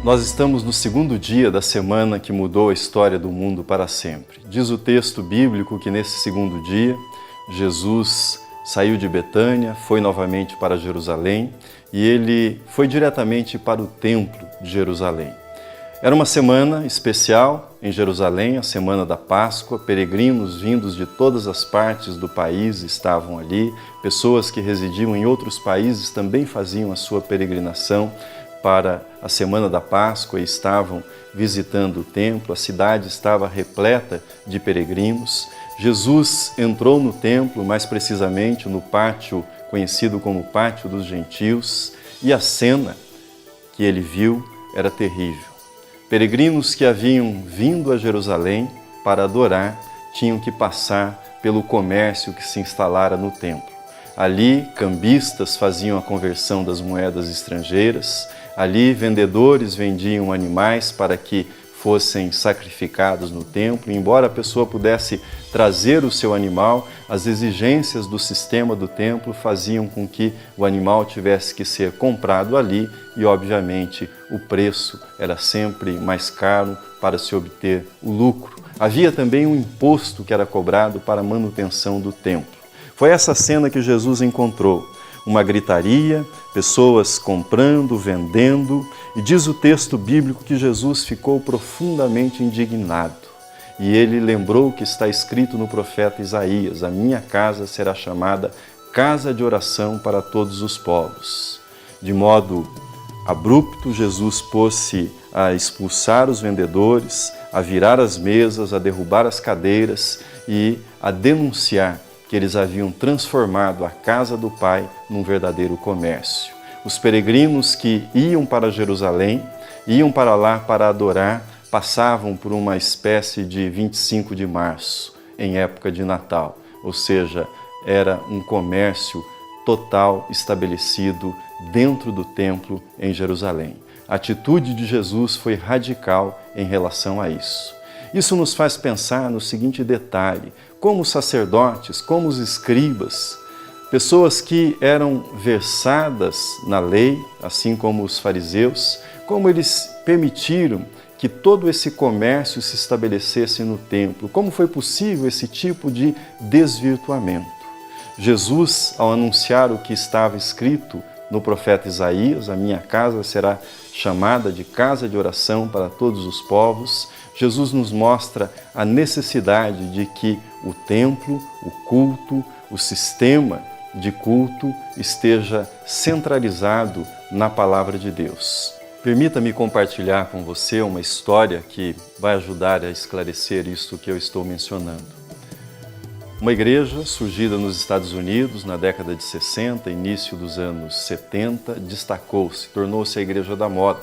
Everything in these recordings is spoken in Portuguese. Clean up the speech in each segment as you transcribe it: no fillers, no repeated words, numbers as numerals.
Nós estamos no segundo dia da semana que mudou a história do mundo para sempre. Diz o texto bíblico que nesse segundo dia, Jesus saiu de Betânia, foi novamente para Jerusalém e ele foi diretamente para o templo de Jerusalém. Era uma semana especial em Jerusalém, a semana da Páscoa. Peregrinos vindos de todas as partes do país estavam ali. Pessoas que residiam em outros países também faziam a sua peregrinação para a semana da Páscoa e estavam visitando o templo. A cidade estava repleta de peregrinos. Jesus entrou no templo, mais precisamente no pátio conhecido como Pátio dos Gentios, e a cena que ele viu era terrível. Peregrinos que haviam vindo a Jerusalém para adorar tinham que passar pelo comércio que se instalara no templo. Ali, cambistas faziam a conversão das moedas estrangeiras. Ali, vendedores vendiam animais para que fossem sacrificados no templo. Embora a pessoa pudesse trazer o seu animal, as exigências do sistema do templo faziam com que o animal tivesse que ser comprado ali e, obviamente, o preço era sempre mais caro para se obter o lucro. Havia também um imposto que era cobrado para a manutenção do templo. Foi essa cena que Jesus encontrou. Uma gritaria, pessoas comprando, vendendo, e diz o texto bíblico que Jesus ficou profundamente indignado. E ele lembrou o que está escrito no profeta Isaías: a minha casa será chamada casa de oração para todos os povos. De modo abrupto, Jesus pôs-se a expulsar os vendedores, a virar as mesas, a derrubar as cadeiras e a denunciar que eles haviam transformado a casa do Pai num verdadeiro comércio. Os peregrinos que iam para Jerusalém, iam para lá para adorar, passavam por uma espécie de 25 de março, em época de Natal, ou seja, era um comércio total estabelecido dentro do templo em Jerusalém. A atitude de Jesus foi radical em relação a isso. Isso nos faz pensar no seguinte detalhe: como os sacerdotes, como os escribas, pessoas que eram versadas na lei, assim como os fariseus, como eles permitiram que todo esse comércio se estabelecesse no templo, como foi possível esse tipo de desvirtuamento. Jesus, ao anunciar o que estava escrito no profeta Isaías, a minha casa será chamada de casa de oração para todos os povos, Jesus nos mostra a necessidade de que o templo, o culto, o sistema de culto esteja centralizado na palavra de Deus. Permita-me compartilhar com você uma história que vai ajudar a esclarecer isso que eu estou mencionando. Uma igreja surgida nos Estados Unidos na década de 60, início dos anos 70, destacou-se, tornou-se a igreja da moda.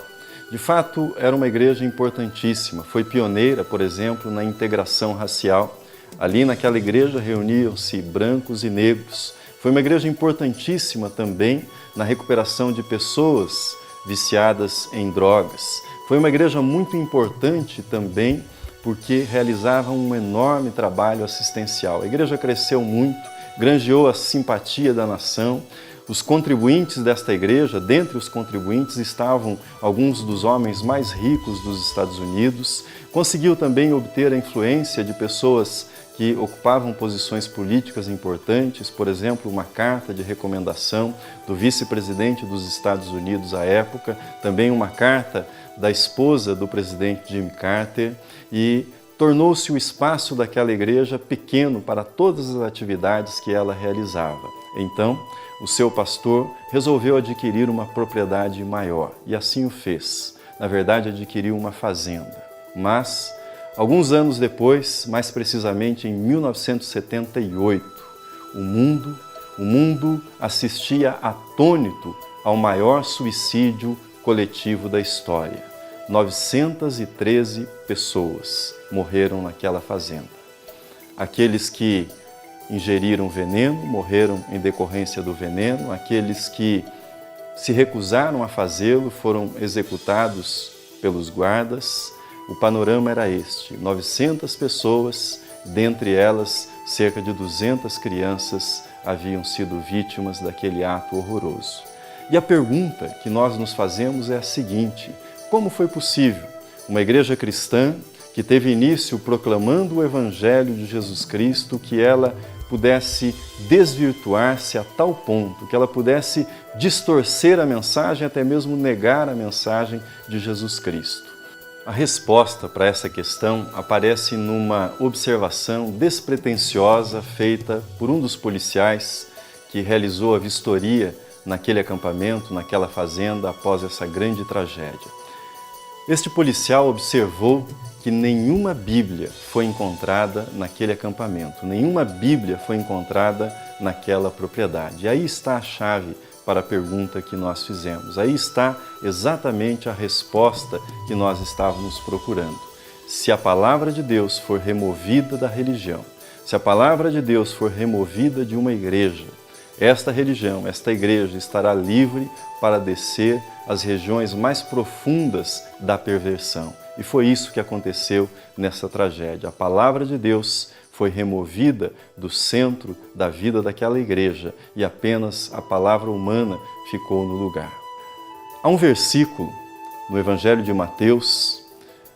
De fato, era uma igreja importantíssima, foi pioneira, por exemplo, na integração racial. Ali naquela igreja reuniam-se brancos e negros. Foi uma igreja importantíssima também na recuperação de pessoas viciadas em drogas. Foi uma igreja muito importante também porque realizava um enorme trabalho assistencial. A igreja cresceu muito, granjeou a simpatia da nação. Os contribuintes desta igreja, dentre os contribuintes estavam alguns dos homens mais ricos dos Estados Unidos. Conseguiu também obter a influência de pessoas que ocupavam posições políticas importantes, por exemplo, uma carta de recomendação do vice-presidente dos Estados Unidos à época, também uma carta da esposa do presidente Jimmy Carter, e tornou-se o espaço daquela igreja pequeno para todas as atividades que ela realizava. Então, o seu pastor resolveu adquirir uma propriedade maior e assim o fez. Na verdade, adquiriu uma fazenda. Mas, alguns anos depois, mais precisamente em 1978, o mundo assistia atônito ao maior suicídio coletivo da história. 913 pessoas morreram naquela fazenda. Aqueles que ingeriram veneno morreram em decorrência do veneno, aqueles que se recusaram a fazê-lo foram executados pelos guardas. O panorama era este: 900 pessoas, dentre elas cerca de 200 crianças haviam sido vítimas daquele ato horroroso. E a pergunta que nós nos fazemos é a seguinte: como foi possível uma igreja cristã que teve início proclamando o Evangelho de Jesus Cristo, que ela pudesse desvirtuar-se a tal ponto, que ela pudesse distorcer a mensagem, até mesmo negar a mensagem de Jesus Cristo. A resposta para essa questão aparece numa observação despretensiosa feita por um dos policiais que realizou a vistoria naquele acampamento, naquela fazenda, após essa grande tragédia. Este policial observou que nenhuma Bíblia foi encontrada naquele acampamento, nenhuma Bíblia foi encontrada naquela propriedade. E aí está a chave para a pergunta que nós fizemos. Aí está exatamente a resposta que nós estávamos procurando. Se a palavra de Deus for removida da religião, se a palavra de Deus for removida de uma igreja, esta religião, esta igreja estará livre para descer às regiões mais profundas da perversão. E foi isso que aconteceu nessa tragédia. A palavra de Deus foi removida do centro da vida daquela igreja e apenas a palavra humana ficou no lugar. Há um versículo no Evangelho de Mateus,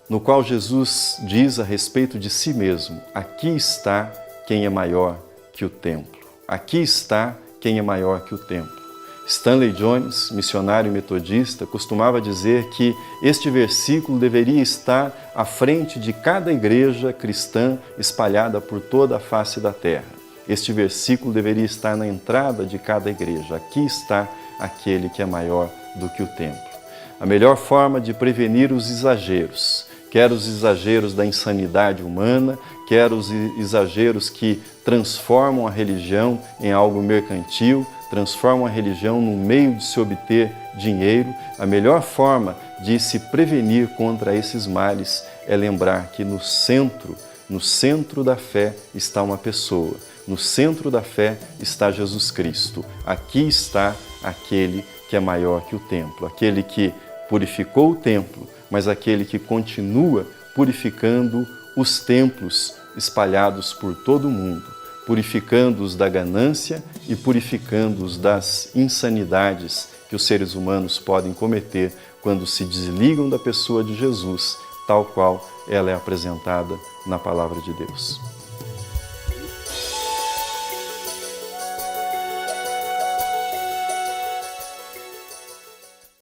no qual Jesus diz a respeito de si mesmo: aqui está quem é maior que o templo. Aqui está quem é maior que o templo. Stanley Jones, missionário metodista, costumava dizer que este versículo deveria estar à frente de cada igreja cristã espalhada por toda a face da terra. Este versículo deveria estar na entrada de cada igreja. Aqui está aquele que é maior do que o templo. A melhor forma de prevenir os exageros, quer os exageros da insanidade humana, quer os exageros que transformam a religião em algo mercantil, transformam a religião num meio de se obter dinheiro, a melhor forma de se prevenir contra esses males é lembrar que no centro da fé está uma pessoa, no centro da fé está Jesus Cristo. Aqui está aquele que é maior que o templo, aquele que purificou o templo, mas aquele que continua purificando os templos espalhados por todo o mundo, purificando-os da ganância e purificando-os das insanidades que os seres humanos podem cometer quando se desligam da pessoa de Jesus, tal qual ela é apresentada na Palavra de Deus.